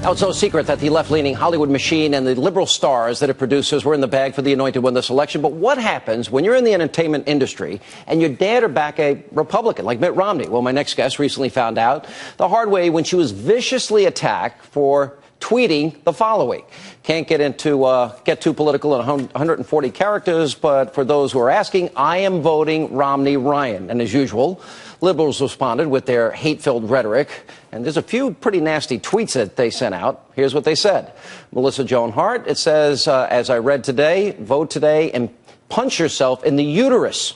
Now, it's no secret that the left-leaning Hollywood machine and the liberal stars that it produces were in the bag for the anointed to win this election. But what happens when you're in the entertainment industry and your dad or back a Republican like Mitt Romney? Well, my next guest recently found out the hard way when she was viciously attacked for tweeting the following. Can't get too political in 140 characters, but for those who are asking, I am voting Romney Ryan. And as usual, liberals responded with their hate-filled rhetoric. And there's a few pretty nasty tweets that they sent out. Here's what they said. Melissa Joan Hart, it says, as I read today, vote today and punch yourself in the uterus.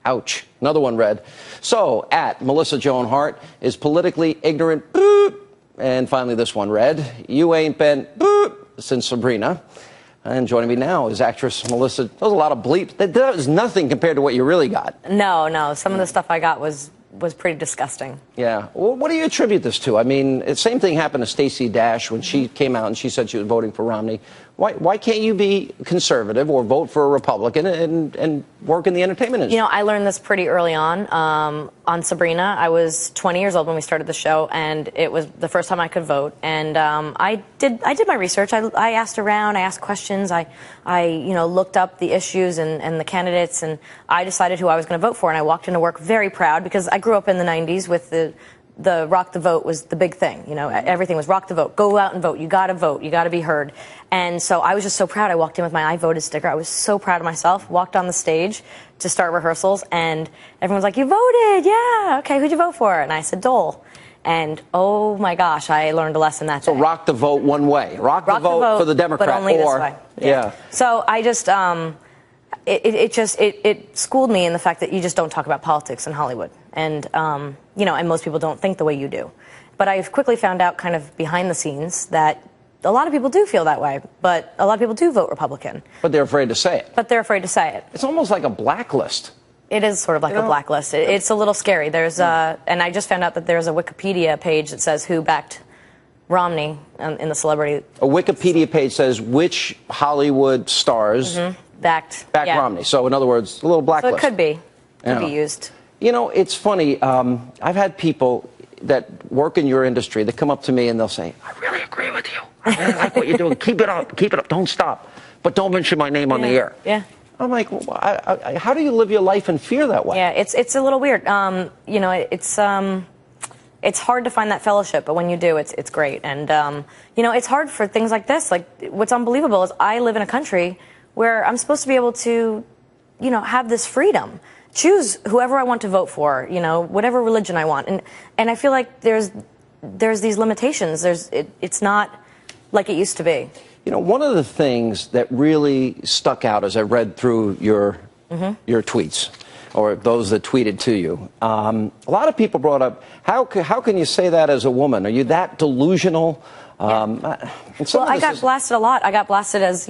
Ouch. Another one read, so at Melissa Joan Hart is politically ignorant. Boop. And finally, this one read, you ain't been boop since Sabrina. And joining me now is actress Melissa. That was a lot of bleep. That was nothing compared to what you really got. No. Some of the stuff I got was pretty disgusting. Yeah. Well, what do you attribute this to? I mean, the same thing happened to Stacey Dash when she came out and she said she was voting for Romney. Why can't you be conservative or vote for a Republican and work in the entertainment industry? You know, I learned this pretty early on Sabrina. I was 20 years old when we started the show, and it was the first time I could vote. And I did my research. I asked around. I asked questions. I looked up the issues and the candidates, and I decided who I was going to vote for. And I walked into work very proud because I grew up in the 90s with the rock the vote was the big thing. You know, everything was rock the vote. Go out and vote. You got to vote. You got to be heard. And so I was just so proud. I walked in with my I voted sticker. I was so proud of myself. Walked on the stage to start rehearsals, and everyone was like, you voted? Yeah. Okay, who'd you vote for? And I said, Dole. And oh my gosh, I learned a lesson that day. So rock the vote one way. Rock the vote for the Democrat. But only this way. Yeah. So I just, it schooled me in the fact that you just don't talk about politics in Hollywood. And, and most people don't think the way you do. But I quickly found out kind of behind the scenes that a lot of people do feel that way, but a lot of people do vote Republican. But they're afraid to say it. It's almost like a blacklist. It is sort of like a blacklist. It's a little scary. There's and I just found out that there's a Wikipedia page that says who backed Romney in the celebrity. A Wikipedia page says which Hollywood stars backed Romney. So in other words, a little blacklist. So it could be used. You know, it's funny. I've had people that work in your industry that come up to me and they'll say, I really agree with you. I really like what you're doing. Keep it up. Don't stop. But don't mention my name on the air. Yeah. I'm like, well, how do you live your life in fear that way? Yeah, it's a little weird. It's hard to find that fellowship, but when you do, it's great. And, it's hard for things like this. Like, what's unbelievable is I live in a country where I'm supposed to be able to, have this freedom. Choose whoever I want to vote for, whatever religion I want. And I feel like there's these limitations. It's not like it used to be. One of the things that really stuck out as I read through your tweets, or those that tweeted to you, a lot of people brought up, how can you say that as a woman? Are you that delusional? I got blasted a lot. I got blasted as,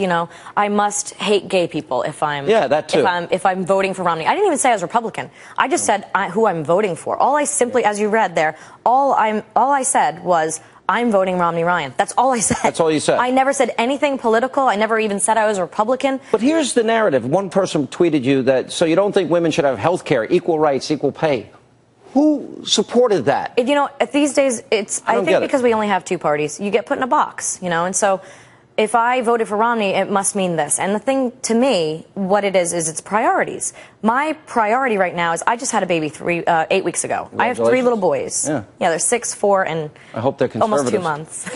I must hate gay people if I'm that too. if I'm voting for Romney. I didn't even say I was Republican. I just said who I'm voting for. All I simply, as you read there, all I said was I'm voting Romney Ryan. That's all I said. That's all you said. I never said anything political. I never even said I was a Republican. But here's the narrative. One person tweeted you that, so you don't think women should have health care, equal rights, equal pay. Who supported that? These days, I think because we only have two parties, you get put in a box, and so if I voted for Romney, it must mean this. And the thing to me, what it is it's priorities. My priority right now is I just had a baby 8 weeks ago. I have 3 little boys. Yeah, they're 6, 4, and I hope they're almost 2 months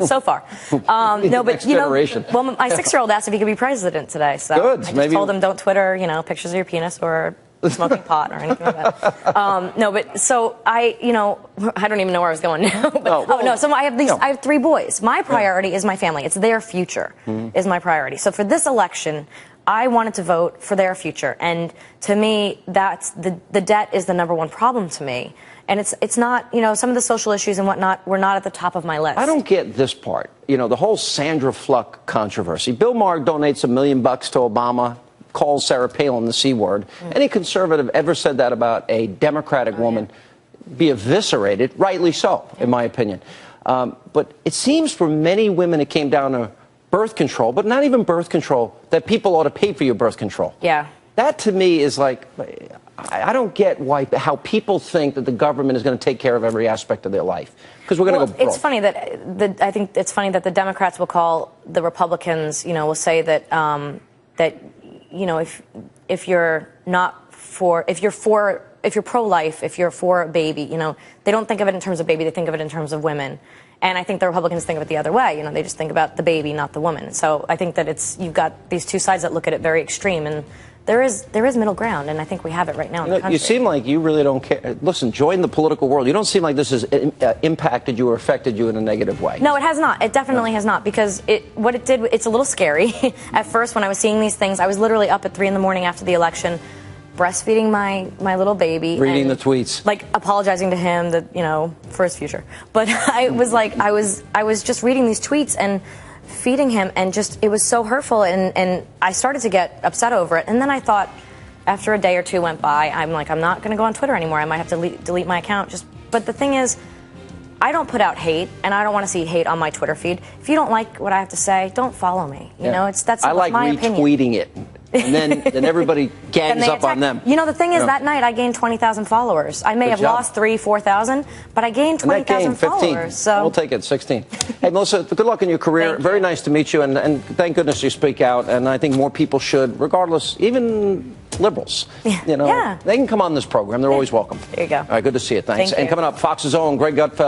so far. No, but well, my 6-year-old asked if he could be president today. So good. I just told him don't Twitter, pictures of your penis or smoking pot or anything like that. No, but so I don't even know where I was going now. But, so I have 3 boys. My priority is my family. It's their future is my priority. So for this election, I wanted to vote for their future. And to me, that's the debt is the #1 problem to me. And it's not, some of the social issues and whatnot were not at the top of my list. I don't get this part. The whole Sandra Fluck controversy. Bill Maher donates $1 million to Obama, calls Sarah Palin the C word. Any conservative ever said that about a Democratic woman be eviscerated, rightly so, in my opinion. But it seems for many women it came down to birth control, but not even birth control, that people ought to pay for your birth control. Yeah. That to me is like, I don't get how people think that the government is going to take care of every aspect of their life, because we're going to go broke. It's funny that I think it's funny that the Democrats will call the Republicans, will say that if you're not for, if you're pro-life, if you're for a baby, they don't think of it in terms of baby, they think of it in terms of women. And I think the Republicans think of it the other way. They just think about the baby, not the woman. So I think that you've got these two sides that look at it very extreme, and there is middle ground, and I think we have it right now in the country. You seem like you really don't care. Listen, join the political world. You don't seem like this has impacted you or affected you in a negative way. No, it has not. It definitely has not, because what it did, it's a little scary. At first, when I was seeing these things, I was literally up at 3 in the morning after the election, breastfeeding my little baby, reading the tweets, like apologizing to him that for his future. But I was just reading these tweets and feeding him, and it was so hurtful, and I started to get upset over it. And then I thought, after a day or two went by, I'm not going to go on Twitter anymore. I might have to delete my account. But the thing is, I don't put out hate, and I don't want to see hate on my Twitter feed. If you don't like what I have to say, don't follow me. That's I like my retweeting it. And then everybody gangs up on them. The thing is, that night I gained 20,000 followers. I may have lost 4,000, but I gained 20,000 followers. So we'll take it, 16. Hey, Melissa, good luck in your career. Very nice to meet you, and thank goodness you speak out. And I think more people should, regardless, even liberals. They can come on this program. They're always welcome. There you go. All right, good to see you. Thanks. Thank you. And coming up, Fox's own Greg Gutfeld.